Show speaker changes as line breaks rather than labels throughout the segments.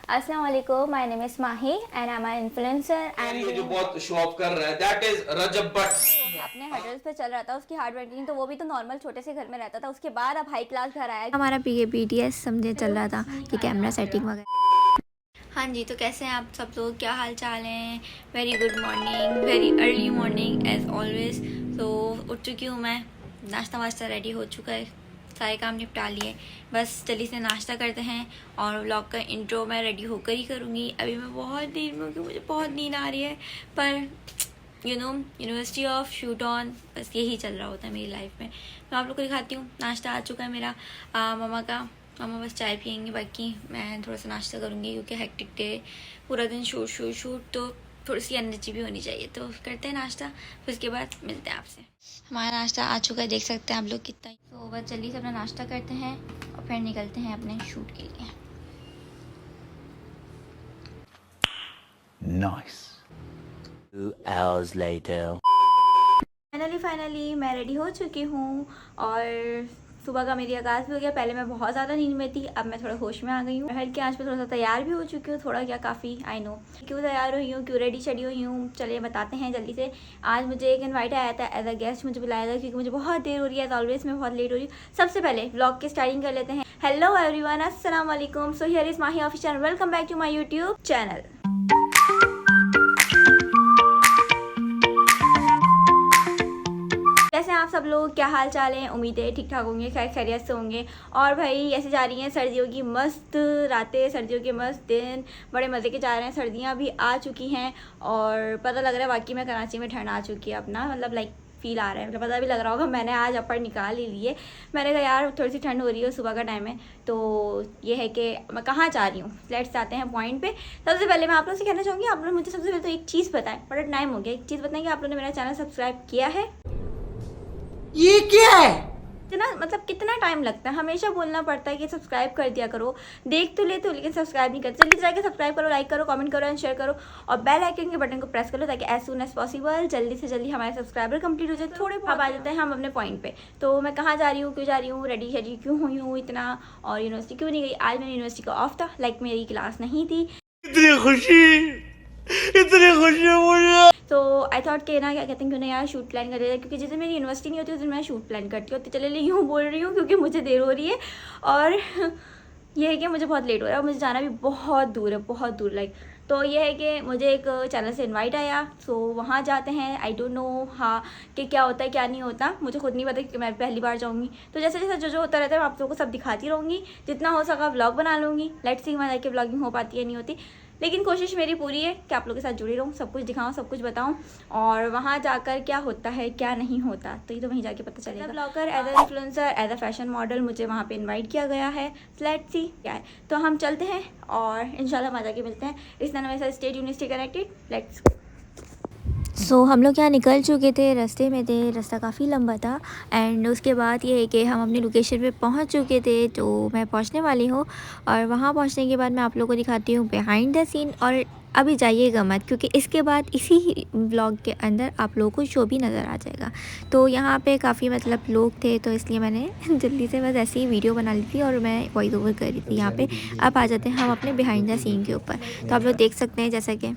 अस्सलाम वालेकुम, my name is Mahi and I am an influencer and
जो बहुत शो ऑफ कर रहा है दैट इज रजब भट्ट।
अपने हर्डल्स पे चल रहा था उसकी हार्ड वर्किंग, तो वो भी तो नॉर्मल छोटे से घर में रहता था। उसके बाद अब हाई क्लास घर आया।
हमारा BTS समझे चल रहा था कि कैमरा सेटिंग वगैरह। हाँ जी, तो कैसे हैं आप सब लोग, क्या हाल चाल हैं। Very good morning, very early morning as always. तो उठ चुकी हूँ मैं, नाश्ता वाश्ता रेडी हो चुका है, सारे काम निपटा लिए। बस जल्दी से नाश्ता करते हैं और व्लॉग का इंट्रो मैं रेडी होकर ही करूँगी। अभी मैं बहुत देर में, क्योंकि मुझे बहुत नींद आ रही है, पर यूनिवर्सिटी ऑफ शूट ऑन, बस यही चल रहा होता है मेरी लाइफ में। मैं आप लोग को दिखाती हूँ। नाश्ता आ चुका है मेरा मामा बस चाय पियेंगे, बाकी मैं थोड़ा सा नाश्ता करूँगी क्योंकि हेक्टिक डे, पूरा दिन शूट, तो थोड़ी सी एनर्जी भी होनी चाहिए। तो करते हैं नाश्ता, फिर उसके बाद मिलते हैं आपसे। हमारा नाश्ता आ चुका है, देख सकते हैं आप लोग कितना। तो बस जल्दी से अपना नाश्ता करते हैं और फिर निकलते हैं अपने शूट के लिए।
Nice. 2 hours later.
फाइनली मैं रेडी हो चुकी हूँ और सुबह का मेरी आगाज़ भी हो गया। पहले मैं बहुत ज़्यादा नींद में थी, अब मैं थोड़ा होश में आ गई हूँ। हल्की आंच पे थोड़ा सा तैयार भी हो चुकी हूँ, थोड़ा क्या काफ़ी, आई नो। क्यों तैयार हुई हूँ, क्यों रेडी शेडी हुई हूँ, चलिए बताते हैं जल्दी से। आज मुझे एक इनवाइट आया था, एज अ गेस्ट मुझे बुलाया था क्योंकि मुझे बहुत देर हो रही है। एज ऑलवेज मैं बहुत लेट हो रही हूँ। सबसे पहले व्लॉग की स्टार्टिंग कर लेते हैं। हेलो एवरीवन, अस्सलाम वालेकुम। So here is Mahi official, welcome back to my YouTube channel. कैसे हैं आप सब लोग, क्या हाल चाल है। उम्मीद है ठीक ठाक होंगे, खैर खैरियत से होंगे। और भाई ऐसे जा रही हैं सर्दियों की मस्त रातें, सर्दियों के मस्त दिन, बड़े मज़े के जा रहे हैं। सर्दियां भी आ चुकी हैं और पता लग रहा है वाकई में कराची में ठंड आ चुकी है अपना, मतलब लाइक फील आ रहा है। मतलब पता भी लग रहा होगा, मैंने आज अपर निकाल ही लिए। मैंने कहा यार थोड़ी सी ठंड हो रही है, सुबह का टाइम है। तो ये है कि मैं कहाँ जा रही हूँ, लेट्स आते हैं पॉइंट पे। सबसे पहले मैं आप लोगों से कहना चाहूँगी, आप लोग मुझे सबसे पहले तो एक चीज़ बताएं, बड़ा टाइम हो गया। एक चीज़ बताएं कि आप लोगों ने मेरा चैनल सब्सक्राइब किया है।
ये क्या है?
इतना मतलब कितना टाइम लगता है, हमेशा बोलना पड़ता है कि सब्सक्राइब कर दिया करो। देख तो लेते हो लेकिन सब्सक्राइब नहीं करते। जल्दी जाकर सब्सक्राइब करो, लाइक करो, कमेंट करो एंड शेयर करो और बेल आइकन के बटन को प्रेस करो ताकि एज सून एज पॉसिबल जल्दी से जल्दी हमारे सब्सक्राइबर कंप्लीट हो जाए। थोड़े अब आ जाते हैं हम अपने पॉइंट पे। तो मैं कहाँ जा रही हूँ, क्यों जा रही हूँ, रेडी शेडी क्यों हुई हूँ इतना, और यूनिवर्सिटी क्यों नहीं गई। आज मेरी यूनिवर्सिटी का ऑफ था, लाइक मेरी क्लास नहीं थी।
इतनी खुशी मुझे।
तो आई थॉट कि ना क्या कहते हैं, क्यों ना यार शूट प्लान कर देते, क्योंकि जिस दिन मेरी यूनिवर्सिटी नहीं होती उस दिन मैं शूट प्लान करती हूँ। तो चले यूँ बोल रही हूँ क्योंकि मुझे देर हो रही है और ये है कि मुझे बहुत लेट हो रहा है और मुझे जाना भी बहुत दूर है, बहुत दूर लाइक। तो ये है कि मुझे एक चैनल से इनवाइट आया, सो वहाँ जाते हैं। आई डोंट नो हाँ कि क्या होता है क्या नहीं होता, मुझे खुद नहीं पता क्योंकि मैं पहली बार जाऊँगी। तो जैसे जैसे जो होता रहता है मैं आप लोगों को सब दिखाती रहूँगी, जितना हो सका व्लॉग बना लूँगी। लेट्स सी वहाँ जाके व्लॉगिंग हो पाती है नहीं होती, लेकिन कोशिश मेरी पूरी है कि आप लोगों के साथ जुड़ी रहूँ, सब कुछ दिखाऊँ, सब कुछ बताऊँ और वहाँ जाकर क्या होता है क्या नहीं होता तो ये तो वहीं जाके पता चलेगा। Blogger, as a influencer, as a fashion model मुझे वहाँ पे इनवाइट किया गया है। लेट्स सी क्या है। तो हम चलते हैं और इंशाल्लाह वहाँ जाके मिलते हैं। इस तरह मेरे साथ stay tuned, stay connected, let's go.
So हम लोग यहाँ निकल चुके थे, रास्ते में थे, रास्ता काफ़ी लंबा था। एंड उसके बाद ये है कि हम अपनी लोकेशन पे पहुँच चुके थे, तो मैं पहुँचने वाली हूँ। और वहाँ पहुँचने के बाद मैं आप लोगों को दिखाती हूँ बिहाइंड द सीन। और अभी जाइएगा मत क्योंकि इसके बाद इसी व्लॉग के अंदर आप लोगों को शो भी नज़र आ जाएगा। तो यहाँ पे काफ़ी मतलब लोग थे, तो इसलिए मैंने जल्दी से बस ऐसी ही वीडियो बना ली थी और मैं वॉइस ओवर कर रही थी यहाँ पे। अब आ जाते हैं हम अपने बिहाइंड द सीन के ऊपर। तो आप लोग देख सकते हैं जैसा कि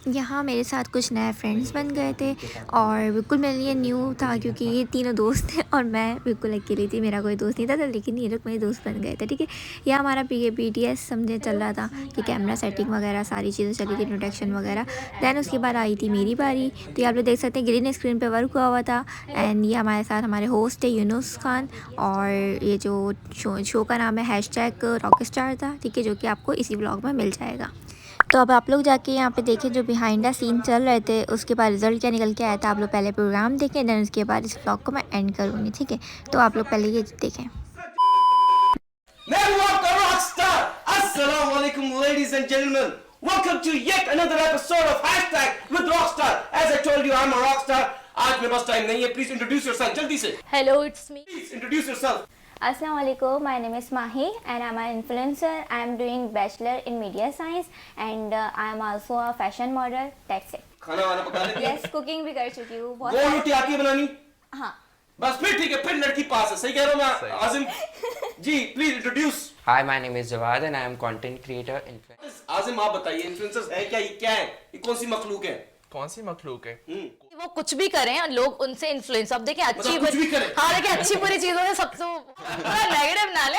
यहाँ मेरे साथ कुछ नए फ्रेंड्स बन गए थे और बिल्कुल मेरे लिए न्यू था क्योंकि ये तीनों दोस्त थे और मैं बिल्कुल अकेली थी, मेरा कोई दोस्त नहीं था। लेकिन ये लोग मेरे दोस्त बन गए थे, ठीक है। यह हमारा BTS समझे चल रहा था कि कैमरा सेटिंग वगैरह सारी चीज़ें चली थी, इंट्रोडक्शन वगैरह। दैन उसके बाद आई थी मेरी बारी। तो ये आप लोग देख सकते हैं ग्रीन स्क्रीन पर वर्क हुआ था। एंड ये हमारे साथ हमारे होस्ट है यूनुस खान, और ये जो शो का नाम है #रॉकस्टार था, ठीक है, जो कि आपको इसी ब्लॉग में मिल जाएगा। तो अब आप लोग जाके यहाँ पे देखें जो बिहाइंड द सीन चल रहे थे, उसके बाद रिजल्ट क्या निकल के आया था। आप लोग पहले प्रोग्राम देखें, देन उसके बाद इस व्लॉग को मैं एंड करूँगी, ठीक है। तो आप लोग पहले ये देखें।
मैं हूं आपका रॉकस्टार। अस्सलाम वालेकुम ladies and gentleman, welcome to yet another episode of #विद_रॉकस्टार। As I told you I am a rockstar. आज मेरे पास टाइम नहीं है, प्लीज इंट्रोड्यूस योरसेल्फ जल्दी से।
Hello, it's me.
Please introduce yourself.
अस्सलाम वालेकुम, my name is Mahi and I am an influencer. I am doing bachelor in media science and I am also a fashion model. That's it.
खाना वाना पका लेती है?
Yes, cooking भी कर चुकी हूँ बहुत।
गोल रोटी आती है बनानी?
हाँ।
बस फिर ठीक है, फिर लड़की पास है। सही कह रहा हूँ मैं Azim ji? Please introduce.
Hi, my name is Jawad and I am content creator.
आजिम आप बताइए इन्फ्लुएंसर्स है क्या, ये क्या है, ये कौन सी मखलूक है?
कौन सी मखलूक है?
वो कुछ भी करें और लोग उनसे इन्फ्लुएंस, अब देखें अच्छी
मतलब कुछ भी करें?
हाँ देखिए अच्छी बुरी चीजों से सब तो नेगेटिव ना ले।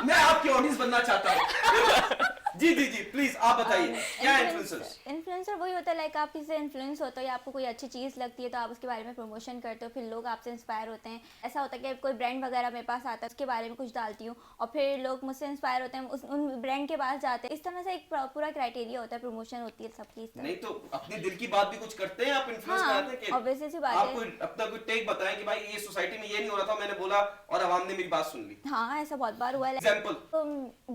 मैं आपकी ऑडियंस बनना चाहता हूँ। जी जी जी प्लीज आप बताइए क्या है इन्फ्लुएंसर्स?
इन्फ्लुएंसर वही होता है लाइक आप किसी से इन्फ्लुएंस होते हो या आपको कोई अच्छी चीज़ लगती है तो आप उसके बारे में प्रमोशन करते हो, फिर लोग आपसे इंस्पायर होते हैं। ऐसा होता है कि कोई ब्रांड वगैरह मेरे पास आता है, उसके बारे में कुछ डालती हूँ और फिर लोग मुझसे इंस्पायर होते हैं, उन ब्रांड के पास जाते हैं। इस तरह से एक पूरा क्राइटेरिया होता है, प्रमोशन होती है सबकी इस तरह।
नहीं तो अपने दिल की बात भी कुछ करते हैं आप, इन्फ्लुएंस
हाँ,
कराते हैं कि
obviously सी बात
आप
है।
कोई अपना कोई टेक बताएं कि भाई ये सोसाइटी में ये नहीं हो रहा था, मैंने बोला और आवाम ने मेरी बात सुन ली।
हाँ ऐसा बहुत बार हुआ है।
एग्जांपल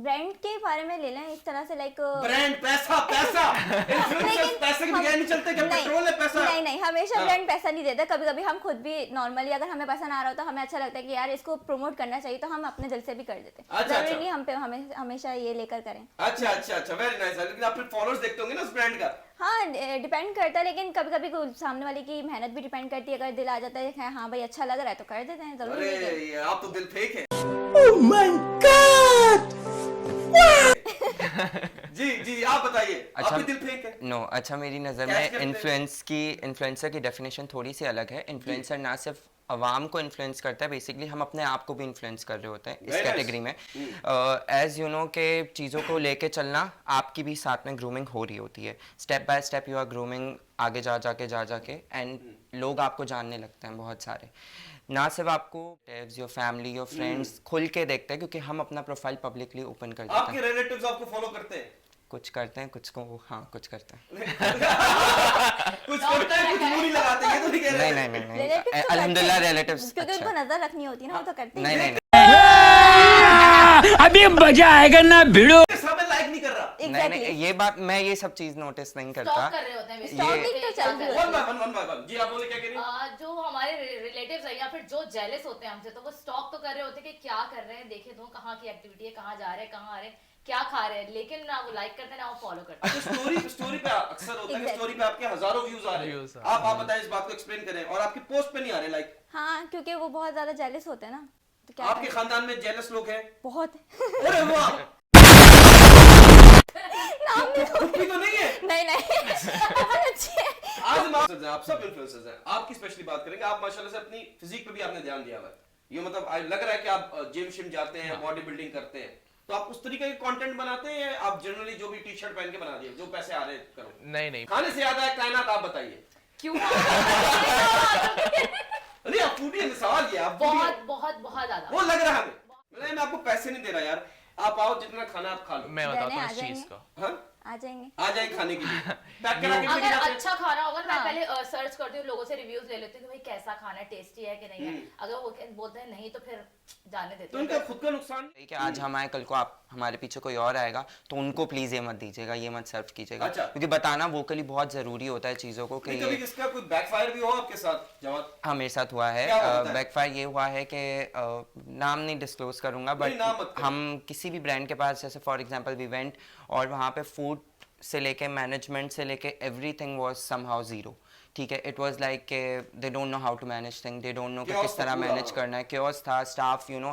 ब्रांड के बारे में ले लें इस तरह से लाइक
ब्रांड पैसा पैसा इन्फ्लुएंसर्स पैसे के बगैर नहीं चलते, क्या पेट्रोल है पैसा?
नहीं नहीं हमेशा
हाँ।
ब्रांड पैसा नहीं देता। कभी कभी हम खुद भी नॉर्मली अगर हमें पसंद आ रहा हो तो हमें अच्छा लगता है कि यार इसको प्रमोट करना चाहिए तो हम अपने दिल से भी कर देते हैं।
अच्छा,
जरूरी
अच्छा।
नहीं हम पे हमेशा ये लेकर करें।
अच्छा अच्छा अच्छा वेरी नाइस। लेकिन आप फिर फॉलोअर्स देखते होंगे ना उस ब्रांड का?
हाँ डिपेंड करता है, लेकिन कभी कभी सामने वाले की मेहनत भी डिपेंड करती है। अगर दिल आ जाता है हाँ भाई अच्छा लग रहा है तो कर देते हैं, जरूरी नहीं
अरे
है।
ये आप तो दिल फेक है।
Oh my God!
जी जी आप बताइए
अच्छा,
आपकी दिल फेक है?
नो अच्छा मेरी नज़र
कैसे
में
करते हैं?
इन्फ्लुएंसर की डेफिनेशन थोड़ी सी अलग है। इन्फ्लुएंसर ना सिर्फ अवाम को इन्फ्लुएंस करता है, बेसिकली हम अपने आप को भी इन्फ्लुएंस कर रहे होते हैं इस
Very nice.
कैटेगरी में। एज यू नो के चीज़ों को लेके चलना, आपकी भी साथ में ग्रूमिंग हो रही होती है। Step by step you are grooming आगे जा जाके एंड लोग आपको जानने लगते हैं बहुत सारे। ना सिर्फ आपको योर फैमिली योर फ्रेंड्स खुल के देखते हैं, क्योंकि हम अपना प्रोफाइल पब्लिकली ओपन कर देते
आपके
हैं।
रिलेटिव्स आपको फॉलो करते हैं?
कुछ करते हैं, कुछ को हाँ कुछ करते हैं।
कुछ करते हैं कुछ मुंह नहीं लगाते, ये तो नहीं कह रहे?
नहीं
Relatives तो
अल्हम्दुलिल्लाह
करते हैं,
रिलेटिव्स
क्योंकि उनको नजर रखनी होती है ना, वो तो करते
नहीं
हैं।
नहीं
अभी मजा आएगा ना भिड़ो।
सब लाइक नहीं कर रहा।
नहीं ये बात मैं ये सब चीज नोटिस नहीं करता।
स्टॉक कर रहे होते हैं
Stalking तो चल रही होती है।
One by one. जी आप बोले क्या कह रही हैं?
जो हमारे रिलेटिव्स हैं या फिर जो जेलस होते हैं हमसे, तो वो स्टॉक तो कर रहे होते हैं कि क्या कर रहे हैं, देखे तो कहाँ की एक्टिविटी है, कहाँ जा रहे हैं, कहाँ आ रहे हैं, क्या खा रहे हैं, लेकिन ना वो लाइक करते हैं ना वो फॉलो करते हैं।
अच्छा स्टोरी पे अक्सर होता है कि स्टोरी पे आपके हजारों व्यूज आ रहे
Views
हैं।
आ
आप बताएं इस बात को एक्सप्लेन करें, और आपकी पोस्ट पे नहीं आ रहे लाइक।
हाँ क्योंकि वो बहुत ज्यादा जेलस होते हैं ना, तो क्या
आपके
करें?
खानदान में जेलस लोग हैं?
बहुत
अरे वाह कुछ भी तो नहीं है।
नहीं बहुत अच्छे हैं।
आज आप सब इन्फ्लुएंसर्स हैं, आपकी स्पेशली बात करेंगे। आप माशाल्लाह से अपनी फिजिक पे भी आपने ध्यान दिया हुआ है। ये मतलब लग रहा है कि आप जिम शिम जाते हैं, बॉडी बिल्डिंग करते हैं, तो आप उस तरीके के कंटेंट बनाते हैं या आप जनरली जो भी टी शर्ट पहन के बना दिए, जो पैसे आ रहे हैं करो?
नहीं
खाने से याद आया कायनात, आप बताइए।
क्यों?
नहीं आप फूडी है, सवाल ये आप foodie हैं।
बहुत ज्यादा।
वो लग रहा है हमें। मैं आपको पैसे नहीं दे रहा यार, आप आओ जितना खाना आप खा लो।
मैं बताता
रहने
हूँ
आ
इस चीज
जाएंगे।
का।
हाँ
आ जाएंगे।
आ जाए खाने के लिए पैक करा के भी
अगर
लेके जाते हैं।
अच्छा खाना होगा मैं
हाँ।
पहले सर्च करती हूँ, लोगों से रिव्यूज ले लेती हूँ कि भाई कैसा खाना है, टेस्टी है कि नहीं है। अगर वो बोलते हैं नहीं तो फिर जाने देते
तो
हैं।
इनका खुद का नुकसान।
कि आज हम आए, कल को आप हमारे पीछे कोई और आएगा तो उनको प्लीज ये मत दीजिएगा, ये मत सर्व कीजिएगा।
अच्छा।
क्योंकि बताना वोकली बहुत जरूरी होता है चीजों को कि
कभी इसका कोई बैकफायर भी हो आपके साथ जवाब?
हाँ मेरे साथ हुआ है।
क्या होता है?
बैकफायर ये हुआ है कि नाम नहीं डिस्क्लोज करूंगा,
नहीं, नाम मत
बट
करो।
हम किसी भी ब्रांड के पास, जैसे फॉर एग्जांपल वी वेंट, और वहाँ पे फूड से लेके मैनेजमेंट से लेके एवरीथिंग वाज समहाउ जीरो। ठीक है, इट वाज लाइक के they don't know how to manage thing, they don't know कि
Chaos
किस तरह
था पूरा।
मैनेज करना है। क्योस था, staff you know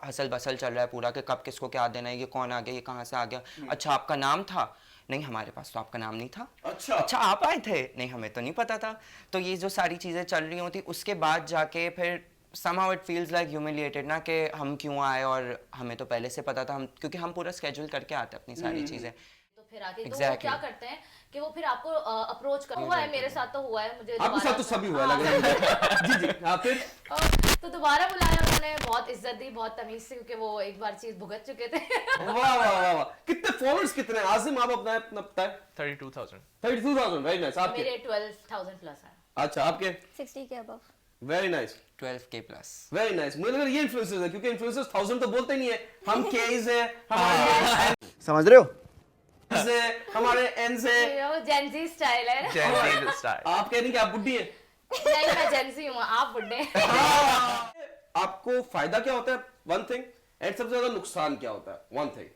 hustle bustle चल रहा है पूरा कि कब किसको क्या देना है, ये कौन आ गया, ये कहाँ से आ गया, अच्छा आपका नाम था, नहीं हमारे पास तो आपका नाम नहीं था। अच्छा आप आए थे, नहीं हमें तो नहीं पता था। तो ये जो सारी चीज़ें चल रही होती, उसके बाद जाके फिर somehow it feels like humiliated ना कि हम क्यों आए, और हमें तो पहले से पता था, हम क्योंकि हम पूरा स्केड्यूल करके आते हैं अपनी सारी चीज़ें।
तो फिर आगे तो वो
Exactly.
क्या करते हैं कि वो फिर आपको अप्रोच कर, हुआ है मेरे साथ तो हुआ है, मुझे
आपके साथ तो सभी हुआ है लग रहा है मुझे। जी जी हाँ फिर
तो दोबारा बुलाया उन्होंने, बहुत इज्जत दी, बहुत तमीज से, क्योंकि वो एक बार चीज भुगत चुके थे।
वाह वाह वाह वाह। कितने फॉलोअर्स कितने हैं आजिम, आप अपना अपना बताएं।
32,000।
32,000 वेरी नाइस। आपके?
मेरे 12,000 प्लस है।
अच्छा आपके?
60 के above.
Very nice
12K plus.
Very nice. मुझे लग रहा है ये इन्फ्लुएंसर्स है, क्योंकि इन्फ्लुएंसर्स 1000 तो बोलते नहीं है। हम केज हैं, हमारे
समझ रहे हो?
से हमारे एन से।
वो जेंजी स्टाइल है।
Gen Z style।
आप कह रही कि आप बुड्ढी हैं?
नहीं मैं जेंजी हूँ, आप बुड्ढे।
आपको फायदा क्या होता है वन थिंग, एंड सबसे ज्यादा नुकसान क्या होता है वन थिंग,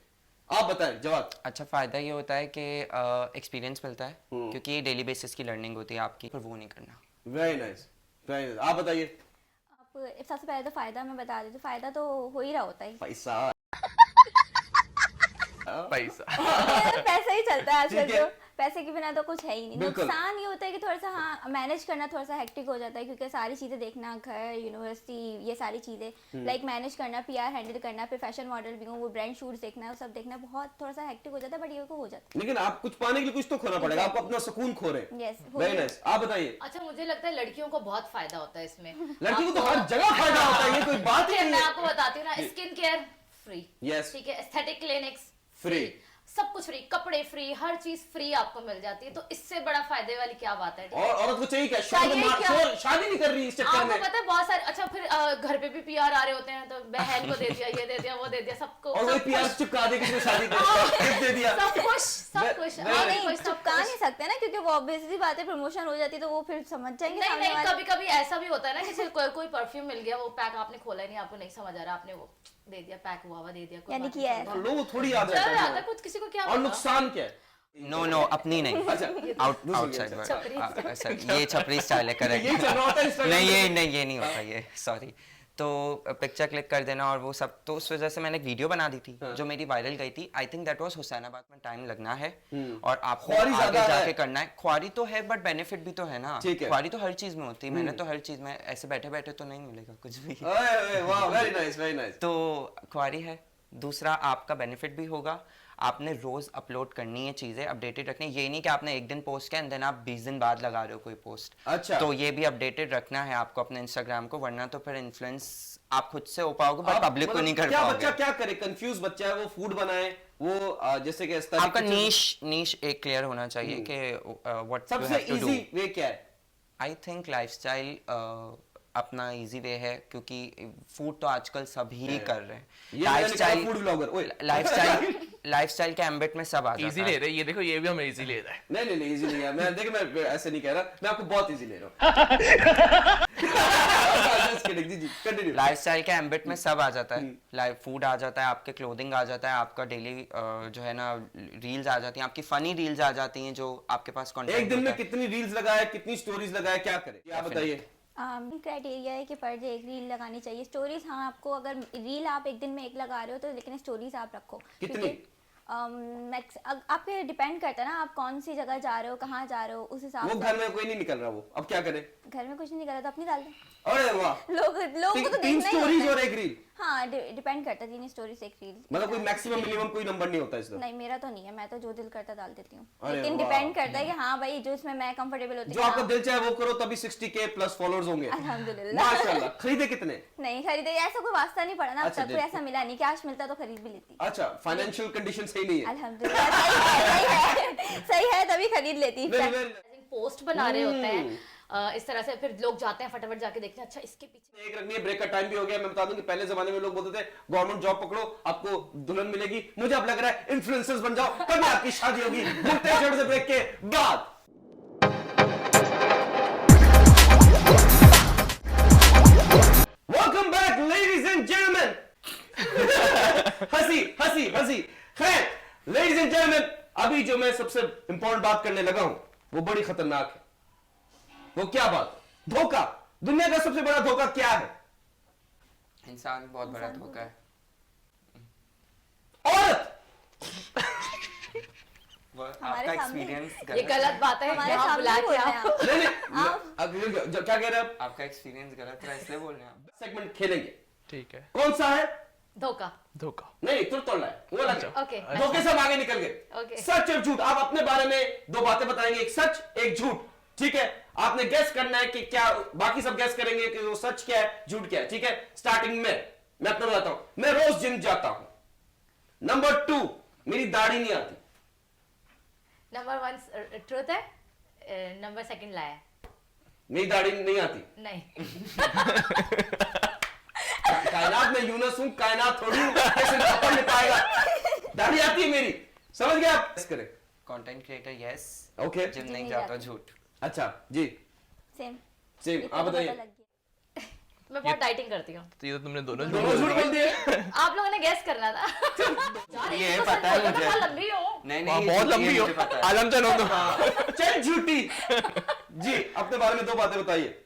आप बताएं जवाब।
अच्छा फ़ायदा ये होता है कि एक्सपीरियंस मिलता है, क्योंकि ये डेली बेसिस की लर्निंग होती है आपकी, पर वो नहीं करना।
Very nice very nice. आप बताइए।
आप सबसे पहले तो फायदा मैं बता देती हूँ, फायदा तो हो ही रहा होता है।
पैसा
पैसा
पैसा ही चलता है आजकल
ठीक है।
तो, पैसे के बिना तो कुछ है ही नहीं।
बिल्कुल।
नुकसान ये होता है कि थोड़ा सा हाँ मैनेज करना थोड़ा सा हेक्टिक हो जाता है, क्योंकि सारी चीज़ें देखना, घर, यूनिवर्सिटी, ये सारी चीज़ें लाइक मैनेज करना, पीआर हैंडल करना, फिर फैशन मॉडल भी हूँ, वो ब्रांड शूट्स देखना, वो सब देखना, बहुत थोड़ा सा हेक्टिक हो जाता है, बट ये को हो जाता
लेकिन आप कुछ पाने के लिए कुछ तो खोना पड़ेगा, आपको अपना सुकून खो रहे
है। Yes,
very nice. आप बताइए।
अच्छा मुझे लगता है लड़कियों को बहुत फायदा होता है इसमें।
लड़की को तो हर जगह फायदा होता है, ये कोई बात ही
ठीक है,
नहीं
मैं
है।
आपको बताती हूँ ना, स्किन केयर फ्री,
Yes.
ठीक है, एस्थेटिक क्लिनिक्स
फ्री,
सब कुछ फ्री, कपड़े फ्री, हर चीज फ्री आपको मिल जाती है, तो इससे बड़ा फायदे वाली क्या बात है।
और औरत को चाहिए क्या? शादी नहीं कर रही इस चक्कर
आपको
में।
पता है बहुत सारे, अच्छा फिर घर पे भी पीआर आ रहे होते हैं, तो बहन को दे दिया, ये दे दिया, वो दे दिया, सबको
और वही
सब
प्यार
कुछ,
चिपका दे किसी को शादी कर दे दिया।
सब कुछ
नहीं चिपका नहीं सकते ना, क्योंकि वो ऑब्वियसली बात है, प्रमोशन हो जाती है तो वो फिर समझ जाएंगे
नहीं
सामने
नहीं,
वाले।
कभी कभी ऐसा भी होता है ना कि कोई परफ्यूम मिल गया, वो पैक आपने खोला ही नहीं, आपको नहीं समझ आ रहा, आपने वो दे दिया, पैक हुआ दे दिया, कोई
यानी
बात
कि
नहीं,
है।
चल
लोगों को थोड़ी याद
रहा
रहता
है,
है।
कुछ किसी को क्या
और
पता।
नुकसान क्या है?
नो अपनी नहीं,
अच्छा,
आउटसाइड
अच्छा।
सर, ये छपरी स्टाइल है, करेक्ट।
ये चल रहा होता है Instagram
नहीं
पे।
ये नहीं होता, ये सॉरी। तो पिक्चर क्लिक कर देना और वो सब, तो उस वजह से मैंने एक वीडियो बना दी थी जो मेरी वायरल गई थी। I think that was Husainabad में। टाइम लगना है और आपको
ख्वारी
आगे
ज्यादा
जाके
है।
करना है। ख्वारी तो है बट बेनिफिट भी तो है ना।
ठीक है।
ख्वारी तो हर चीज में होती है, मैंने तो हर चीज में ऐसे बैठे बैठे तो नहीं मिलेगा कुछ भी।
वाह, वेरी नाइस, वेरी नाइस।
तो ख्वारी है। दूसरा आपका बेनिफिट भी होगा, आपने रोज अपलोड करनी है, चीजें अपडेटेड रखनी है। ये नहीं कि आपने एक दिन पोस्ट किया एंड देन आप 20 दिन बाद लगा रहे हो कोई पोस्ट।
अच्छा।
तो ये भी अपडेटेड रखना है आपको अपने इंस्टाग्राम को, वरना तो फिर इन्फ्लुएंस आप खुद से हो पाओगे बट पब्लिक को नहीं कर
क्या
पाओगे।
बच्चा क्या करे? कंफ्यूज बच्चा है, वो फूड बनाए, वो जैसे कि aesthetic
आपका
kitchen-
नीश एक क्लियर होना चाहिए कि व्हाट यू
सबसे
have to do.
Easy way क्या है?
आई थिंक लाइफस्टाइल अपना इजी वे है, क्योंकि फूड तो आजकल सभी कर रहे हैं।
ये मैंने कहा फूड ब्लॉगर। ओए
लाइफस्टाइल के एम्बिट में सब आ
इजी
जाता
ले
है।
रहे, ये देखो ये भी हमें इजी ले रहा है।
नहीं इजी नहीं है। मैं देखिए, मैं ऐसे नहीं कह रहा, मैं आपको बहुत इजी ले रहा हूँ। Just kidding, जी कंटिन्यू।
लाइफस्टाइल के एम्बिट में सब आ जाता है। लाइफ फूड आ जाता है, आपके क्लोथिंग आ जाता है, आपका डेली जो है ना रील्स आ जाती हैं, आपकी फनी रील्स आ जाती हैं जो आपके पास कंटेंट
एक दिन में कितनी रील्स लगाए, कितनी स्टोरीज लगाए, क्या करे? आप बताइए।
क्राइटेरिया है कि पर डे एक रील लगानी चाहिए। स्टोरीज हाँ, आपको अगर रील आप एक दिन में एक लगा रहे हो तो, लेकिन स्टोरीज आप रखो।
कितनी?
क्योंकि, आपके डिपेंड करता है ना, आप कौन सी जगह जा रहे हो, कहाँ जा रहे हो, उस हिसाब
वो
से।
घर में कोई नहीं निकल रहा, वो अब क्या करे?
घर में कुछ नहीं कर रहा तो अपनी डाल दें।
अरे वाह,
लोगों को तो
तीन
देखना ही
स्टोरीज
होता
और
है।
एक रील,
हाँ, डिपेंड करता है, 3 स्टोरीज एक रील।
मतलब कोई मैक्सिमम मिनिमम कोई नंबर नहीं होता इसमें?
नहीं, मेरा तो नहीं है, मैं तो जो दिल करता डाल देती हूँ,
अरे
लेकिन
वाह।
डिपेंड करता है कि हाँ भाई जो इसमें मैं कंफर्टेबल होती
जो
हूँ।
आपका दिल चाहे वो करो, तभी 60K प्लस फॉलोअर्स होंगे।
अल्हम्दुलिल्लाह।
माशाल्लाह। खरीदे कितने?
नहीं खरीदे, ऐसा कोई वास्ता नहीं पड़ा ना, अब
अच्छा,
तक कोई ऐसा मिला नहीं, कैश मिलता तो खरीद भी लेती।
अच्छा, फाइनेंशियल कंडीशन सही नहीं है।
अल्हम्दुलिल्लाह, सही है तभी खरीद लेती।
पोस्ट बना रहे होते हैं इस तरह से, फिर लोग जाते हैं फटाफट जाके देखते हैं, अच्छा इसके पीछे
एक रखनी है, ब्रेक का टाइम भी हो गया। मैं बता दूं कि पहले जमाने में लोग बोलते थे गवर्नमेंट जॉब पकड़ो, आपको दुल्हन मिलेगी। मुझे अब लग रहा है इन्फ्लुएंसर्स बन जाओ, कभी आपकी शादी होगी। मिलते हैं छोटे से ब्रेक के बाद। Welcome back ladies and gentleman. हंसी। खैर लेडीज एंड जेंटलमैन, अभी जो मैं सबसे इंपॉर्टेंट बात करने लगा हूं वो बड़ी खतरनाक है। वो क्या बात? धोखा। दुनिया का सबसे बड़ा धोखा क्या है?
इंसान बहुत बड़ा धोखा है।
औरत।
आपका
सामने।
एक्सपीरियंस
ये गलत बात है,
हमारे
यहाँ
सामने
बुला
बोल
के
रहे हैं
आप
आप।
नहीं, क्या कह रहे हैं आप?
आपका एक्सपीरियंस गलत था इसलिए बोल रहे हैं आप।
सेगमेंट खेलेंगे।
ठीक है।
कौन सा है?
धोखा।
धोखा।
नहीं, तुर तोड़ है वो अलग है।
ओके,
धोखे से हम आगे निकल गए।
ओके।
सच और झूठ। आप अपने बारे में 2 बातें बताएंगे, एक सच एक झूठ, ठीक है? आपने गेस करना है कि क्या, बाकी सब गेस करेंगे कि वो सच क्या है झूठ क्या है, ठीक है? स्टार्टिंग में मैं अपना बताता हूं। मैं रोज जिम जाता हूं। नंबर 2, मेरी दाढ़ी नहीं आती।
नंबर 1 ट्रूथ है, नंबर 2 लाया
मेरी दाढ़ी नहीं आती।
नहीं।
कायनात में यूनस हूं, कायनात थोड़ी हूं, कैसे पकड़ नहीं पाएगा? दाढ़ी आती है मेरी, समझ गए आप? Guess करें।
Content creator yes,
okay.
Gym नहीं जाता, झूठ।
अच्छा जी, सेम। आप बताइए।
मैं बहुत डाइटिंग करती हूँ।
तो ये तो तुमने दोनों झूठ
दोनों
बोल
झूठ
दिए।
बोल दिए।
आप लोगों ने गैस करना था।
ये पता है मुझे।
बहुत लंबी हूँ।
नहीं
वहाँ
ये
बहुत
झूठी है,
लंबी हो।
मुझे पता है।
आलम चलो तो।
चल झूठी। जी, अपने बारे में 2 बातें बताइए।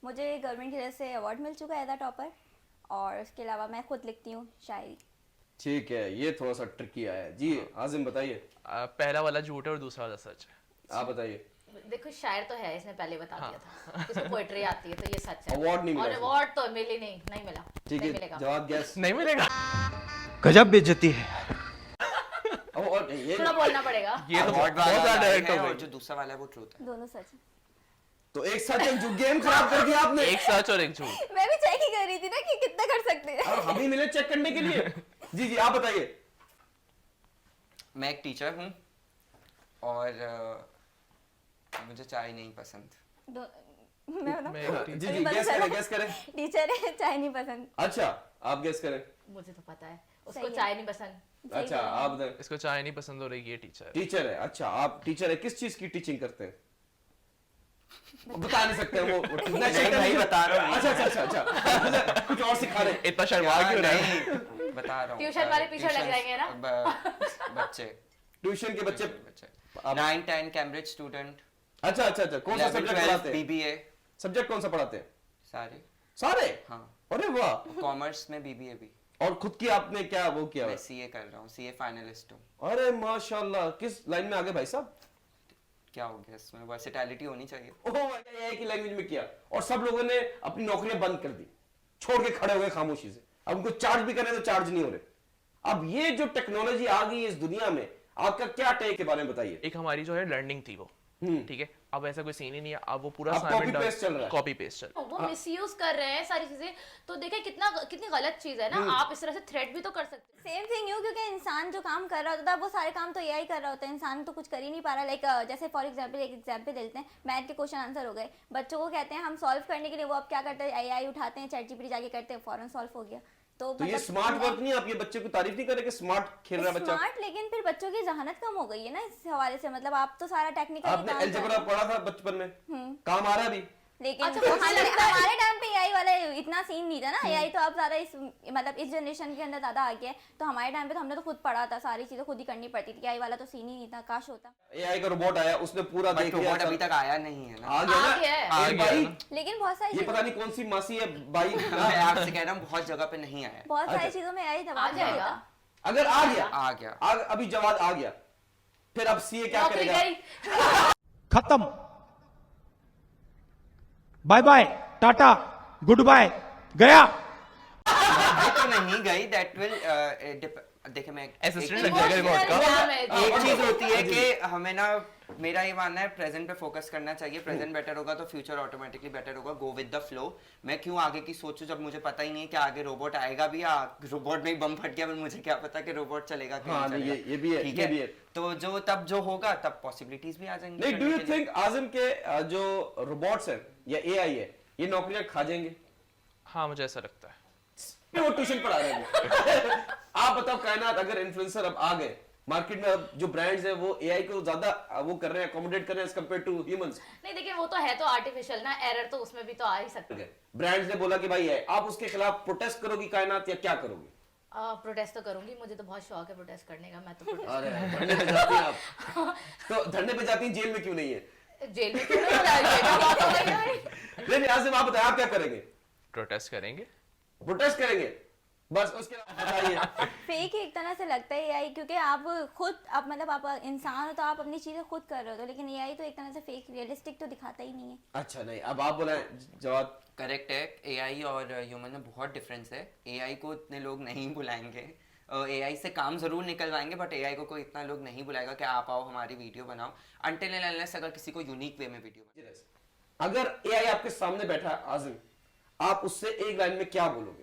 मुझे गवर्नमेंट की तरफ से अवार्ड मिल चुका है एज अ टॉपर, और उसके अलावा मैं खुद लिखती हूँ शायरी।
ठीक है, ये थोड़ा सा ट्रिकी आया जी। आजिम बताइए,
पहला वाला झूठ है और दूसरा वाला सच है।
आप बताइए।
देखो शायर तो है, इसने पहले बता दिया था, इसको पोएट्री आती है तो ये सच है।
अवार्ड नहीं मिला
और
इसको।
अवार्ड तो मिली नहीं मिला।
ठीक
नहीं
है,
मिलेगा।
जवाब गैस।
नहीं मिलेगा।
गजब बेइज्जती है।
और ये
थोड़ा बोलना पड़ेगा।
ये तो
अवार्ड
बहुत
वाला
ज्यादा
lie
डायरेक्ट
है
हो
और
गई।
जो दूसरा वाला है वो ट्रूथ है।
दोनों सच है।
तो एक सच एक झूठ, गेम खराब कर दिया आपने।
एक सच और एक झूठ।
मैं भी चेक ही कर रही थी ना कि कितना कर सकते हैं।
और हम ही मिले चेक करने के लिए। जी जी, आप बताइए।
मैं एक टीचर हूँ और मुझे चाय नहीं पसंद।
मैं बताऊं?
मैं एक
जी जी, गैस करें।
टीचर है, चाय नहीं पसंद।
अच्छा, आप गैस करें।
मुझे तो पता है, उसको
सही है।
चाय नहीं पसंद।
अच्छा, आप बताएं।
इसको चाय नहीं पसंद हो रही, ये टीचर है।
टीचर है। अच्छा, आप टीचर है, किस चीज की टीचिंग करते हैं? बता नहीं सकते वो कितना
नहीं बता रहा हूँ।
अच्छा, कुछ और सिखा रहे।
इतना शर्मा क्यों रहा है?
नहीं बता रहा हूँ।
ट्यूशन वाले पीछे लग जाएंगे ना?
बच्चे,
ट्यूशन के बच्चे।
9, 10 कैम्ब्रिज स्टूडेंट।
अच्छा, कौन सा सब्जेक्ट पढ़ाते हैं?
BBA
सब्जेक्ट कौन सा पढ़ाते हैं?
सारे।
सारे?
हाँ।
अरे वाह।
कॉमर्स में BBA भी।
और खुद की आपने क्या वो किया?
मैं CA कर रहा हूँ, CA फाइनलिस्ट हूँ।
अरे माशाल्लाह, किस लाइन में आगे भाई साहब?
क्या हो गया इसमें? वर्सेटैलिटी होनी चाहिए।
ओह, AI की लैंग्वेज में किया और सब लोगों ने अपनी नौकरियां बंद कर दी, छोड़ के खड़े हो गए खामोशी से। अब उनको चार्ज भी करें तो चार्ज नहीं हो रहे। अब ये जो टेक्नोलॉजी आ गई है इस दुनिया में, आपका क्या टेक के बारे में बताइए।
एक हमारी जो है लर्निंग थी वो, ठीक है। अब ऐसा कोई सीन ही नहीं है, अब वो पूरा
अब copy paste चल रहा है।
कॉपी पेस्ट चल रहा है।
वो मिसयूज कर रहे हैं सारी चीजें, तो देखे कितनी गलत चीज है ना। आप इस तरह से थ्रेट भी तो कर सकते हैं।
सेम थिंग यू, क्योंकि इंसान जो काम कर रहा होता था वो सारे काम तो एआई कर रहा होता है, इंसान तो कुछ कर ही नहीं पा रहा। लाइक जैसे फॉर एग्जांपल एक एग्जांपल देते हैं, मैथ के क्वेश्चन आंसर हो गए, बच्चों को कहते हैं हम सॉल्व करने के लिए, वो अब क्या करते हैं, एआई उठाते हैं, चैट जीपीटी जाके करते हैं, फौरन सॉल्व हो गया। तो
ये
मतलब
स्मार्ट वर्क नहीं है। आप ये बच्चे को तारीफ नहीं करें कि स्मार्ट खेल रहा है बच्चा?
स्मार्ट, लेकिन फिर बच्चों की जहानत कम हो गई है ना इस हवाले से। मतलब आप तो सारा टेक्निकल
आपने अलजेब्रा पढ़ा था बचपन में, काम आ रहा है अभी?
लेकिन
अच्छा, वो
हमारे टाइम पे एआई वाला इतना सीन नहीं था ना। एआई तो अब ज्यादा इस मतलब इस जनरेशन के अंदर ज्यादा आ गया है। तो हमारे टाइम पे तो हमने तो खुद पढ़ा था, सारी चीजें खुद ही करनी पड़ती थी। एआई वाला तो सीन ही नहीं था, काश होता।
AI का रोबोट आया, उसने पूरा
बट
देख लिया।
रोबोट अभी तक आया नहीं है ना।
आ गया
आ गया है।
ना?
आ
एक
गया
भाई,
ना।
लेकिन बहुत सारी
ये
चीजों
पता नहीं कौन सी मासी है भाई।
मैं आपसे कह रहा हूँ बहुत जगह पे नहीं आया।
बहुत सारी
अच्छा।
चीजों में एआई
आ
जवाब नहीं
जाएगा।
देता।
अगर आ गया,
आ गया।
अभी जवाब आ गया, फिर अब CA क्या
नौकरी
करेगा?
गई।
खत्म। Bye bye, tata, good bye, गया।
ये तो नहीं गई, दैट विल देखिए मैं
Assistant
एक-
लग जाएगा रिमोट का।
एग्जाम है।
एक चीज होती है कि हमें ना, मेरा ये मानना है प्रेजेंट पे फोकस करना चाहिए। प्रेजेंट बेटर होगा तो फ्यूचर ऑटोमेटिकली बेटर होगा। Go with the flow. मैं क्यों आगे की सोचूं जब मुझे पता ही नहीं है कि आगे रोबोट आएगा भी या रोबोट में ही बम फट गया, पर मुझे क्या पता कि रोबोट चलेगा कि
हाँ,
नहीं
नहीं,
चलेगा।
ये भी है,
ठीक
ये भी है।
तो जो होगा तब पॉसिबिलिटीज भी आ जाएंगी।
नहीं, डू
करने
यू
के लिए।
थिंक आजम के जो रोबोट्स हैं या AI है, ये नौकरियां खा जाएंगे?
हाँ, मुझे ऐसा लगता है।
वो ट्यूशन पढ़ा रहे हैं। आप बताओ, कायनात अगर इन्फ्लुएंसर अब आ गए मार्केट में, अब जो ब्रांड्स हैं वो AI को ज्यादा वो कर रहे हैं, अकोमोडेट कर रहे हैं एज कंपेयर टू ह्यूमंस।
नहीं देखिए, वो तो है तो आर्टिफिशियल ना, एरर तो उसमें भी तो आ ही सकता है।
ब्रांड्स ने बोला कि भाई है, आप उसके खिलाफ प्रोटेस्ट करोगी कायनात या क्या करोगी?
प्रोटेस्ट तो करूंगी, मुझे तो बहुत शौक है प्रोटेस्ट करने का। मैं तो protest
अरे धरने पे जाती हैं आप। तो धरने पे जाती हैं, जेल में क्यों नहीं है?
जेल में क्यों नहीं हो रहा है? ये बात हो गई भाई।
नहीं, आसिम आप बताएं, आप क्या करेंगे?
प्रोटेस्ट करेंगे।
प्रोटेस्ट करेंगे बस, उसके अलावा बताइए।
फेक ही एक तरह से लगता है एआई, क्योंकि आप खुद आप मतलब आप इंसान हो तो आप अपनी चीजें खुद कर रहे हो, तो लेकिन एआई तो एक तरह से फेक, रियलिस्टिक तो दिखाता ही नहीं है।
अच्छा, नहीं, अब आप बोला जवाब।
करेक्ट है। AI और ह्यूमन में बहुत डिफरेंस है। AI को इतने लोग नहीं बुलाएंगे, AI से काम जरूर निकलवाएंगे, बट AI को कोई इतना लोग नहीं बुलाएगा कि आप आओ हमारी वीडियो बनाओ, अनटिल एंड अनलेस अगर किसी को यूनिक वे में वीडियो।
अगर AI आपके सामने बैठा है आजिम, आप उससे एक लाइन में क्या बोलोगे?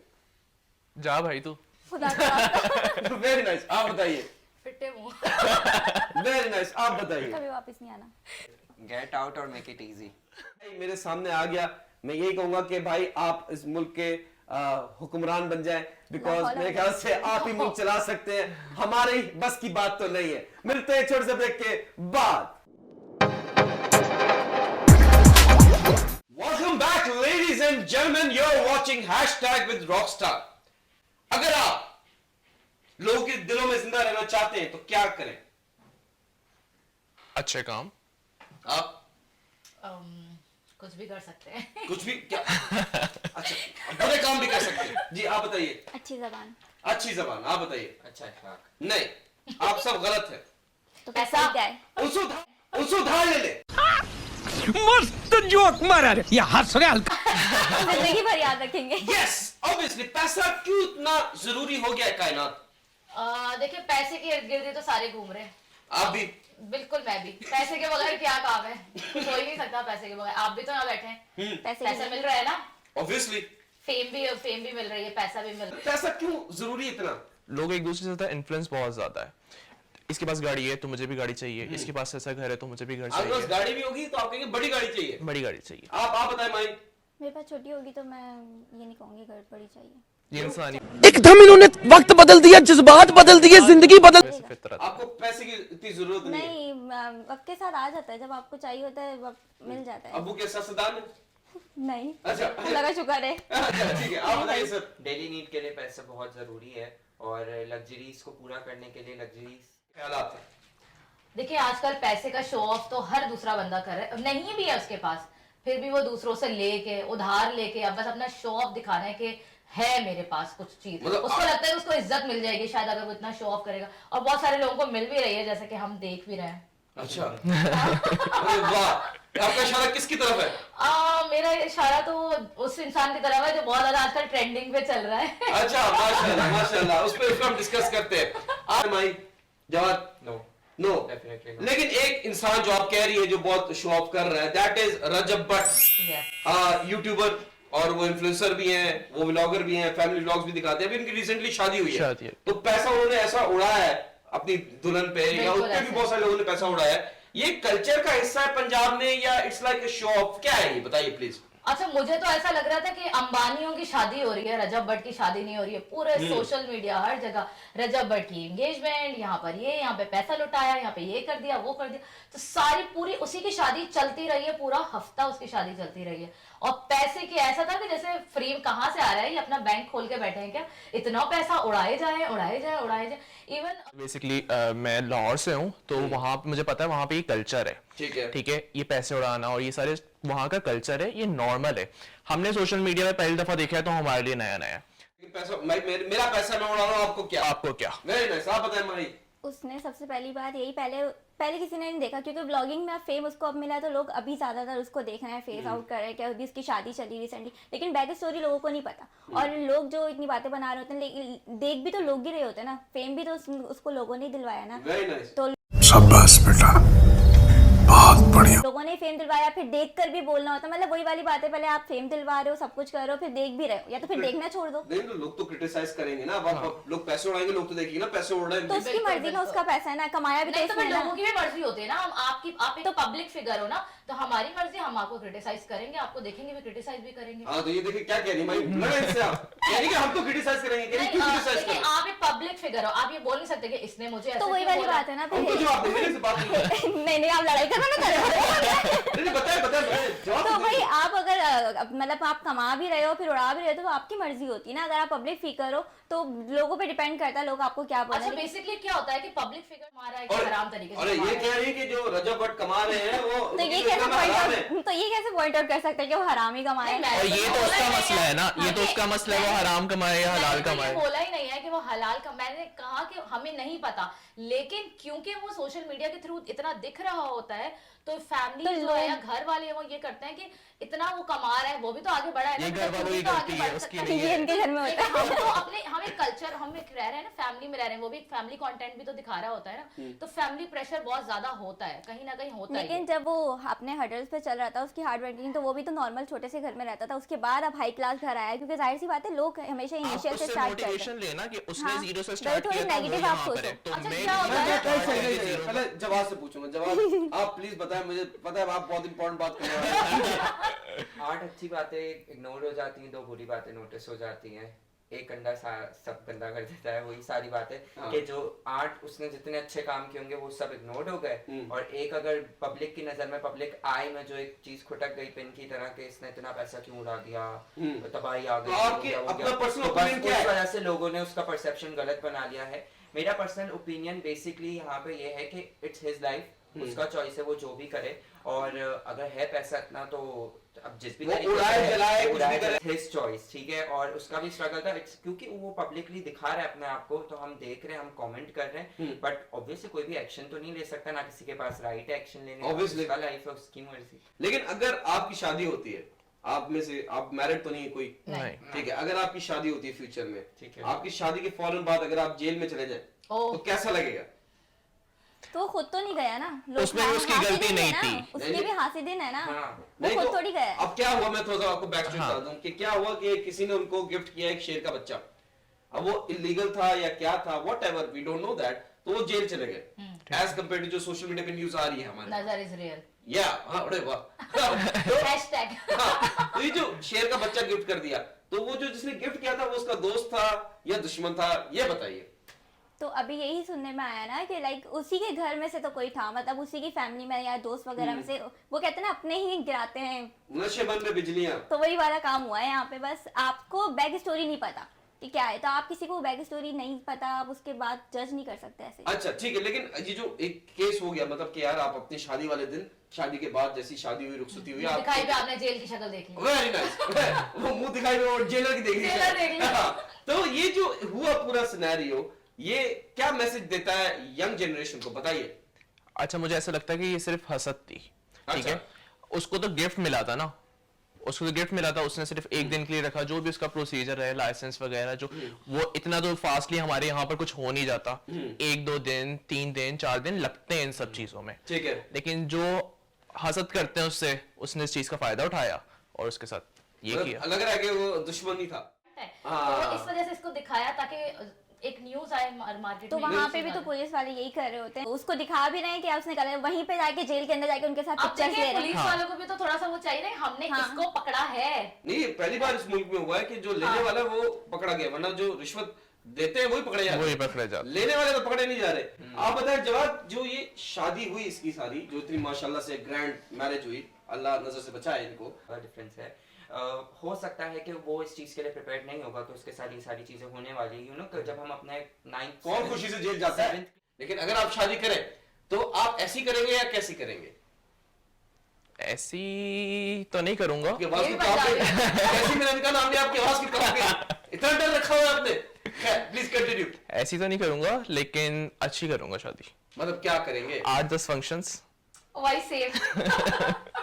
जा भाई तू।
खुदा का
वेरी नाइस, आप बताइए।
फिटे मुंह।
वेरी नाइस, आप बताइए।
कभी वापस नहीं आना।
गेट आउट और मेक इट इजी।
भाई मेरे सामने आ गया, मैं यही कहूंगा कि भाई आप इस मुल्क के हुक्मरान बन जाएं, बिकॉज मेरे ख्याल से आप ही मुल्क चला सकते हैं। हमारी बस की बात तो नहीं है। मिलते हैं एक छोटे से ब्रेक के बाद। Welcome back, ladies and gentlemen. You're watching #with_Rockstar. अगर आप लोगों के दिलों में जिंदा रहना चाहते हैं तो क्या करें?
अच्छे काम।
आप
कुछ भी कर सकते हैं।
कुछ भी क्या? अच्छा, बुरे काम भी कर सकते हैं। जी आप बताइए।
अच्छी जबान।
अच्छी जबान, आप बताइए।
अच्छा अखलाक।
नहीं, आप सब गलत है।
तो पैसा क्या है?
उससे उधार ले ले।
मस्त जोक मारा रे, ये हंस रहे हल्का।
जिंदगी भर याद रखेंगे।
यस, ऑब्वियसली पैसा क्यों इतना जरूरी हो गया है कायनात?
देखिए पैसे के इर्द गिर्द ही तो सारे घूम रहे हैं।
आप भी।
बिल्कुल मैं भी। पैसे के बगैर क्या काम है, कुछ हो ही नहीं सकता पैसे के बगैर। आप भी तो यहाँ बैठे हैं, पैसा मिल रहा है ना,
ऑब्वियसली
फेम भी मिल रही है, पैसा भी मिल रहा है।
पैसा क्यों जरूरी है इतना?
लोग एक दूसरे से इन्फ्लुएंस बहुत ज्यादा है। इसके पास गाड़ी है तो मुझे भी गाड़ी चाहिए, इसके पास ऐसा घर है तो मुझे भी घर
आपके पास
चाहिए,
गाड़ी भी होगी तो आप कहेंगे बड़ी गाड़ी चाहिए।
बड़ी गाड़ी चाहिए।
आप बताएं माई।
मेरे पास छोटी होगी तो मैं ये नहीं कहूंगी घर बड़ी चाहिए।
ये इंसानी
एकदम इन्होंने वक्त बदल दिया, जज्बात बदल दिए, जिंदगी बदल।
फितरत।
आपको पैसे की इतनी जरूरत नहीं है।
नहीं, वक्त के साथ आ जाता है, जब आपको चाहिए होता है वक्त मिल जाता है।
अबू के सियासतदान है?
नहीं,
अच्छा
अल्लाह का शुक्र है।
अच्छा ठीक है, आप बताइए सर।
डेली नीड के लिए पैसा बहुत जरूरी है और लग्जरीज को पूरा करने के लिए लग्जरीज
ख्यालात हैं।
देखिए आजकल पैसे का शो ऑफ तो हर दूसरा बंदा कर रहा है, नहीं भी है उसके पास फिर भी वो दूसरों से लेके उधार लेके अब बस अपना शो ऑफ दिखाना है कि है मेरे पास कुछ चीज,
मतलब
उसको लगता है उसको इज्जत मिल जाएगी शायद अगर वो इतना शो ऑफ करेगा, और बहुत सारे लोगों को मिल भी रही है जैसे कि हम देख भी रहे हैं।
अच्छा अरे वाह, आपका इशारा किसकी तरफ है?
मेरा इशारा तो उस इंसान की तरफ है जो बहुत ज्यादा आजकल ट्रेंडिंग पे चल रहा है।
अच्छा माशाल्लाह माशाल्लाह, उस पर हम डिस्कस करते हैं। आप माई जवाब नो
डेफिनेटली
लेकिन एक इंसान जो आप कह रही है जो बहुत शो ऑफ कर रहा है, that is Rajab Butt, YouTuber और वो इन्फ्लुएंसर भी हैं, वो व्लॉगर भी हैं, फैमिली व्लॉग्स भी दिखाते हैं। अभी उनकी रिसेंटली शादी हुई है, तो पैसा उन्होंने ऐसा उड़ाया है अपनी दुल्हन पे, या उस पे भी बहुत सारे लोगों ने पैसा उड़ाया है। ये कल्चर का हिस्सा है पंजाब में या it's like a show off, क्या है ये बताइए प्लीज।
अच्छा मुझे तो ऐसा लग रहा था कि अंबानियों की शादी हो रही है, रजब भट्ट की शादी नहीं हो रही है। पूरे सोशल मीडिया हर जगह रजब भट्ट की एंगेजमेंट, यहाँ पर ये, यहाँ पे पैसा लुटाया, यहाँ पे ये कर दिया वो कर दिया, तो सारी पूरी उसी की शादी चलती रही है, पूरा हफ्ता उसकी शादी चलती रही है। और पैसे की ऐसा था कि जैसे फ्री कहाँ से आ रहा है, ये अपना बैंक खोल के बैठे हैं क्या, इतना पैसा उड़ाए जाए उड़ाए जाए उड़ाए जाए। इवन
बेसिकली मैं लाहौर से हूँ तो वहाँ पे मुझे पता है वहाँ पे ये कल्चर है। ठीक है, ये पैसे उड़ाना और ये सारे वहाँ का कल्चर है, ये नॉर्मल है। हमने सोशल मीडिया में पहली दफा देखा है तो हमारे लिए नया नया है।
पैसा मेरा पैसा मैं उड़ा रहा हूँ, आपको क्या? वेरी नाइस, आप बताएं माई।
उसने सबसे पहली बात यही पहले किसी ने नहीं देखा, क्योंकि ब्लॉगिंग में फेम उसको अब मिला है तो लोग अभी ज्यादातर उसको देख रहे हैं, फेस आउट कर रहे हैं, क्या अभी उसकी शादी चली रिसेंटली, लेकिन बैक स्टोरी लोगों को नहीं पता। और लोग जो इतनी बातें बना रहे होते हैं, लेकिन देख भी तो लोग ही रहे होते हैं ना, फेम भी तो उसको लोगों ने दिलवाया ना।
वेरी नाइस,
तो
शाबाश बेटा, बहुत बढ़िया।
लोगों ने फेम दिलवाया, फिर देख कर भी बोलना होता, मतलब वही वाली बात है, पहले आप फेम दिलवा रहे हो, सब कुछ कर रहे हो, फिर देख भी रहे हो, या तो फिर देखना छोड़ दो।
नहीं तो लोग तो क्रिटिसाइज करेंगे ना, अब लोग पैसे उड़ाएंगे, लोग तो देखेंगे ना पैसे उड़ रहे हैं।
तो उसकी मर्जी ना, उसका पैसा है ना, कमाया भी
नहीं तो
उसने ना।
लोगों की भी मर्जी होती है ना, आप एक तो पब्लिक फिगर हो ना, तो हमारी मर्जी, हम आपको क्रिटिसाइज करेंगे, आपको देखेंगे भी क्रिटिसाइज भी करेंगे।
हाँ तो ये देखिए क्या कह रही भाई, लड़ा इससे आप कह रही कि हम तो क्रिटिसाइज करेंगे, कह रही क्यों क्रिटिसाइज
देखिए
करें?
आप एक पब्लिक फिगर हो, आप ये बोल नहीं सकते कि इसने मुझे
तो वही वाली बात है ना,
हमको जवाब दे, मेरे से बात नहीं।
नहीं आप लड़ाई करना ना करो।
नहीं बताए जवाब
तो
दे।
भाई आप अगर मतलब आप कमा भी रहे हो फिर उड़ा भी रहे हो तो आपकी मर्जी होती है ना। अगर आप पब्लिक फिगर हो तो लोगों पे डिपेंड करता है लोग आपको क्या बोलेंगे।
अच्छा बेसिकली क्या होता है कि पब्लिक फिगर हमारा एक हराम तरीके से
और ये कह रही है कि जो रजब भट्ट कमा रहे हैं वो
तो ये कैसे पॉइंट आउट कर सकते हैं कि वो हराम ही कमाए।
और ये तो उसका मसला है ना, ये तो उसका मसला है, वो हराम कमाए या हलाल कमाए।
बोला ही नहीं है कि वो हलाल का, मैंने कहा कि हमें नहीं पता, लेकिन क्योंकि वो सोशल मीडिया के थ्रू इतना दिख रहा होता है तो फैमिली जो है या घर वाले वो ये करते हैं कि इतना वो कमा रहा है, वो भी तो आगे बढ़ा है ना,
ये घर वालों की गलती है, उसकी नहीं
ये
है।
इनके घर में होता है।
हम तो अपने हम एक कल्चर, हम एक रह रहे हैं ना, फैमिली में रह रहे हैं, वो भी एक फैमिली कंटेंट भी तो दिखा रहा होता है ना, तो फैमिली प्रेशर बहुत ज्यादा होता है, कहीं ना कहीं होता है।
लेकिन जब वो अपने हर्डल्स पे चल रहा था, उसकी हार्ड वर्किंग, तो वो भी तो नॉर्मल छोटे से घर में रहता था, उसके बाद अब हाई क्लास घर आया, क्योंकि जाहिर सी बात है लोग हमेशा इनिशियल से स्टार्ट करते हैं।
मोटिवेशन लेना कि उसने
हाँ,
जीरो से
वही
स्टार्ट
थोड़ी
किया तो
नेगेटिव
वो
आप
यहाँ पर
सोचो।
है, तो
अच्छा,
मैं
क्या होता है?
पहले जवाब से पूछूंगा, जवाब आप प्लीज बताएं, मुझे पता है आप बहुत इंपॉर्टेंट बात कर रहे हैं।
8 अच्छी बातें इग्नोर हो जाती हैं, 2 बुरी बातें नोटिस हो जाती हैं, एक अंडा सब गंदा कर देता है, वही सारी बातें कि जो 8 उसने जितने अच्छे काम किए होंगे वो सब इग्नोर हो गए, और एक अगर पब्लिक की नजर में, पब्लिक आई में जो एक चीज खुटक गई पिन की तरह कि इसने इतना पैसा क्यों उड़ा दिया, तबाही आ गई,
तो आपके अपना पर्सनल ओपिनियन क्या है?
इस वजह से लोगों ने उसका परसेप्शन गलत बना लिया है। मेरा पर्सनल ओपिनियन बेसिकली यहाँ पे ये है कि इट्स हिज लाइफ, उसका चॉइस है, वो जो भी करे। और अगर है पैसा इतना तो अब जिस भी
वो
तरीके से
उड़ाए,
है,
जलाए, कुछ
उड़ाए,
भी करे।
जलाए, his choice, ठीक है। और उसका भी स्ट्रगल था, क्योंकि वो पब्लिकली दिखा रहा है अपने आप को, तो हम देख रहे हैं, हम कमेंट कर रहे हैं, बट ऑब्वियसली कोई भी एक्शन तो नहीं ले सकता, ना किसी के पास राइट है एक्शन लेने का।
Obviously.
उसका लाइफ है, उसकी मर्जी।
लेकिन अगर आपकी शादी होती है, आप में से आप मैरिड तो नहीं है कोई,
नहीं।
ठीक है, अगर आपकी शादी होती है फ्यूचर में,
ठीक है।
आपकी शादी के फौरन बाद अगर आप जेल में चले जाए
ओह।
तो कैसा लगेगा?
तो वो खुद तो नहीं गया ना, लोग
उसमें भी उसकी
हासिदिन
गलती
है
नहीं
ना,
थी।
उसके भी हासिदिन है ना,
हाँ।
वो
नहीं
खुद
तो
थोड़ी गया।
अब क्या हुआ, मैं थोड़ा सा आपको बैक स्टोरी
हाँ।
बता दूं कि क्या हुआ कि किसी ने उनको गिफ्ट किया एक शेर का बच्चा, अब वो इलीगल था या क्या था, whatever, we don't know that, तो वो जेल चले गए एज कंपेयर टू जो सोशल मीडिया पे न्यूज आ रही है हमारे।
नजर इज रियल।
या हाँ, अरे वाह। तो
हैशटैग।
हाँ, तो ये जो शेर का बच्चा गिफ्ट कर दिया, तो वो जो जिसने गिफ्ट किया था वो उसका दोस्त था या दुश्मन था, ये बताइए।
तो अभी यही सुनने में आया ना कि लाइक उसी के घर में से तो कोई था, मतलब उसी की फैमिली में या दोस्त वगैरह में से, वो कहते हैं ना अपने ही गिराते हैं,
नशे मन में बिजलियां।
तो वही वाला काम हुआ है यहाँ पे। बस आपको बैक स्टोरी नहीं पता कि क्या है, तो आप किसी को बैक स्टोरी नहीं पता, आप उसके बाद जज नहीं कर सकते ऐसे।
अच्छा ठीक है, लेकिन ये जो एक केस हो गया, मतलब कि यार आप अपनी शादी वाले दिन, शादी के बाद जैसी शादी हुई, रुखसती हुई, आप
दिखाई पे आपने जेल की शक्ल देखी।
Very nice. वो मुंह दिखाई में और जेलर की देख
जेलर देख ली।
हाँ, तो ये जो हुआ पूरा सिनेरियो, ये क्या मैसेज देता है यंग जनरेशन को, बताइए।
अच्छा, मुझे ऐसा लगता है कि ये सिर्फ हसद थी, ठीक
अच्छा।
है। उसको तो गिफ्ट मिला था ना, उसको तो गिफ्ट मिला था, उसने सिर्फ एक दिन के लिए रखा, जो भी उसका प्रोसीजर है, लाइसेंस वगैरह, जो वो इतना तो फास्टली हमारे यहाँ पर कुछ हो नहीं जाता, 1-2 दिन 3 दिन 4 दिन लगते हैं इन सब चीजों में,
ठीक है।
लेकिन जो हसद करते हैं उससे, उसने इस चीज का फायदा उठाया और उसके साथ ये किया।
लग रहा है कि वो दुश्मन ही था।
तो इस वजह से इसको दिखाया ताकि एक न्यूज आए मार्केट
तो
में।
वहाँ पे भी तो पुलिस वाले यही कर रहे होते हैं, उसको दिखा भी रहे हैं कि उसने करा है, वहीं पे जाके जेल के अंदर जाके उनके साथ
अब
पिक्चर्स ले
देखिए
रहे
पुलिस
हैं।
वालों को भी तो थोड़ा सा वो चाहिए ना, हमने
हाँ।
किसको पकड़ा है।
नहीं, पहली बार इस मुल्क में हुआ है कि जो लेने वाला है वो पकड़ा गया, वरना जो रिश्वत देते हैं वही पकड़े जाते हैं,
वही पकड़े जाते हैं।
लेने वाले तो पकड़े नहीं जा रहे। आप बताएं जवाब, जो ये शादी हुई इसकी सारी, जो इतनी माशाल्लाह से ग्रैंड मैरिज हुई, अल्लाह नजर से बचाए इनको,
डिफरेंस है। हो सकता है कि वो इस चीज के लिए प्रिपेयर्ड नहीं होगा कि उसके साथ ये सारी चीजें होने वाली है, यू नो, जब हम अपने 9th
कौन खुशी से जेल जाता है, लेकिन अगर आप शादी करें तो आप ऐसी करेंगे या कैसी करेंगे?
ऐसी तो नहीं करूंगा।
आपकी आवाज
ये
की
भी बता
कहोगे, ऐसी मैंने इनका नाम लिया, आपकी आवाज की कहोगे, इतना डर रखा हुआ है आपने। Please continue.
ऐसी तो नहीं करूंगा, लेकिन अच्छी करूंगा शादी।
मतलब क्या करेंगे?
8-10 फंक्शंस।
वही सेम।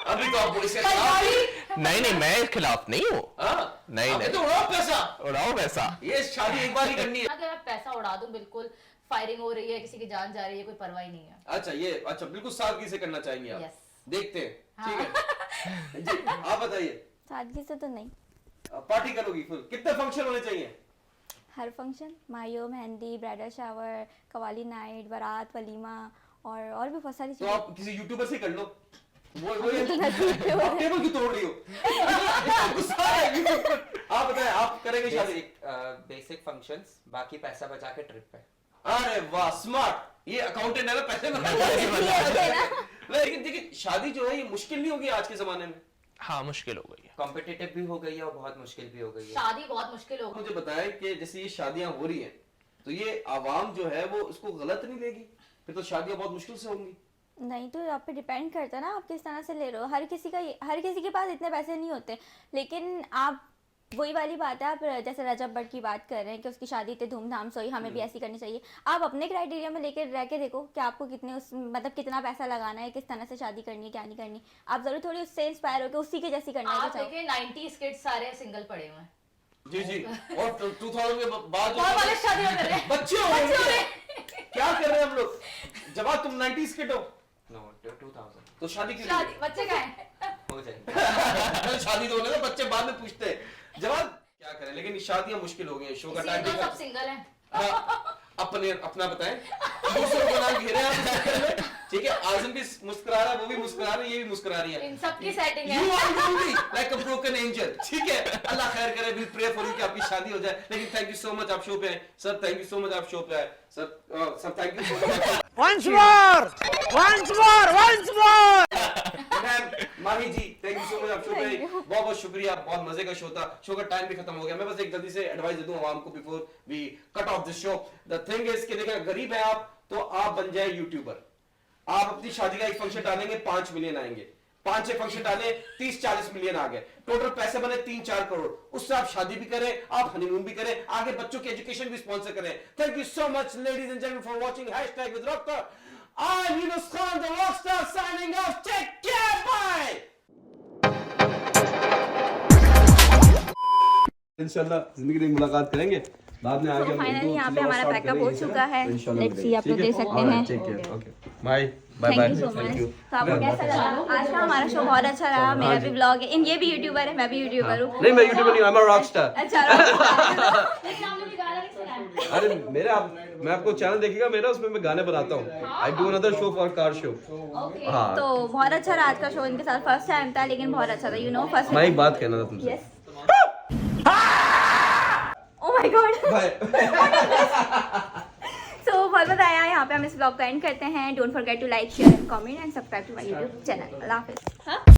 अभी तो आप इसके खिलाफ
नहीं, मैं खिलाफ नहीं हूँ। नहीं,
नहीं तो उड़ाओ पैसा,
उड़ाओ पैसा।
ये शादी एक बार ही करनी है।
अगर मैं पैसा उड़ा दूं, बिल्कुल फायरिंग हो रही है, किसी की जान जा रही है, कोई परवाह ही नहीं है।
अच्छा, ये अच्छा बिल्कुल सादगी से करना चाहेंगे आप।
Yes.
देखते हैं, ठीक है। जी, आप बताइए,
सादगी से तो नहीं,
पार्टी करोगी फुल? कितने फंक्शन होने चाहिए?
हर function, mayun, mehndi, bridal shower, qawwali night, baraat, walima और भी बहुत सारी
तो
चीजें।
आप किसी यूट्यूबर से कर लो, वो आप टेबल क्यों तोड़ रही हो? गुस्सा है YouTuber। आप बताएं, आप करेंगे शादी?
बेसिक फंक्शंस, बाकी पैसा बचा के ट्रिप पे।
अरे वाह, स्मार्ट। ये अकाउंटेंट है ना, पैसे लेकिन देखिए, शादी जो है ये मुश्किल नहीं होगी आज के जमाने में?
हाँ, मुश्किल हो गई है।
कॉम्पिटिटिव भी हो गई है और बहुत मुश्किल भी हो गई है।
शादी बहुत मुश्किल हो गई।
मुझे बताएं कि जैसे ये शादियां हो रही हैं, तो ये आवाम जो है वो इसको गलत नहीं लेगी? फिर तो शादियां बहुत मुश्किल से होंगी।
नहीं, तो आप पे डिपेंड करता है ना, आप किस तरह से ले रहे हो। हर किसी के पास इतने पैसे नहीं होते, लेकिन आप वही वाली बात है, आप जैसे रजब भट्ट की बात कर रहे हैं कि उसकी शादी इतने धूमधाम से हुई, हमें भी ऐसी करनी चाहिए। आप अपने क्राइटेरिया में लेकर रह के देखो कि आपको कितने मतलब कितना पैसा लगाना है, किस तरह से शादी करनी है, क्या नहीं करनी। आप जरूर थोड़ी उससे इंस्पायर होकर उसी के जैसी करना
आप देखिए 90s किड्स सारे सिंगल पड़े हुए हैं।
जी जी, और 2000 के बाद जो
और वाले शादी हो रहे हैं।
बच्चे हो गए, क्या कर रहे हैं हम लोग? जवाब, तुम 90s किड हो?
नो, 2000
तो शादी क्यों
शादी
नहीं?
बच्चे कहाँ हैं?
हो जाएगी।
शादी तो होने दो, बच्चे बाद में पूछते हैं। जवाब क्या करें, लेकिन शादियां मुश्किल हो गई हैं, शो का टाइम
इसीलिए तो सब सिंगल हैं।
अपना बताएं, दूसरों को नाम घेरे आप इस चक्कर में, ठीक है? आज़म भी मुस्कुरा रहा है, वो भी मुस्कुरा रही है, ये भी मुस्कुरा रही है।
इन सब की सेटिंग है।
You are lonely like a broken angel, ठीक है? अल्लाह खैर करे, we'll pray for you कि आपकी शादी हो जाए। लेकिन थैंक यू सो मच, आप शो पे आए sir. Thank you so much, आप शो पे आए sir. Thank you so much.
once more
ma'am, Mahi ji, thank you so much, आप शो पे आए। बहुत बहुत शुक्रिया, बहुत मजे का शो था। शो का टाइम भी खत्म हो गया। मैं बस एक जल्दी से एडवाइस दे दूं आवाम को before we cut off this show. The thing is कि देखिए, गरीब है आप तो आप बन जाए यूट्यूबर, आप अपनी शादी का एक फंक्शन डालेंगे 5 मिलियन आएंगे, 5-6 फंक्शन डाले 30-40 मिलियन आ गए, टोटल पैसे बने 3-4 करोड़। उससे आप शादी भी करें, आप हनीमून भी करें, आगे बच्चों की एजुकेशन भी स्पॉन्सर करें। Thank you so much ladies and gentleman for watching #WithRockstar। I'm Yunus Khan, the Rockstar, signing off. Take care, bye. इंशाल्लाह जिंदगी में मुलाकात करेंगे, बाद में आगे
फाइनली यहाँ पे हमारा पैकअप हो चुका है। लेट्स सी, आप लोग देख सकते हैं।
Okay bye bye
thank you so much. तो आपको कैसा लगा आज का हमारा शो? बहुत अच्छा रहा। मेरा भी ब्लॉग है, ये भी यूट्यूबर है, मैं भी यूट्यूबर हूँ।
नहीं, मैं यूट्यूबर नहीं हूँ, I'm a rockstar।
अच्छा
अरे मैं आपको चैनल देखिएगा मेरा, उसमें मैं गाने बनाता हूँ। I do another show for car show। हाँ,
तो बहुत अच्छा रहा आज का शो इनके साथ। फर्स्ट टाइम था लेकिन बहुत अच्छा था, यू नो। फर्स्ट
मैं एक बात कहना था तुमसे।
Yes. Oh my God. So बहुत मजा आया। यहाँ पे हम इस ब्लॉग को एंड करते हैं। Don't forget to like, share and comment and subscribe to my YouTube channel. अल्लाह हाफिज़।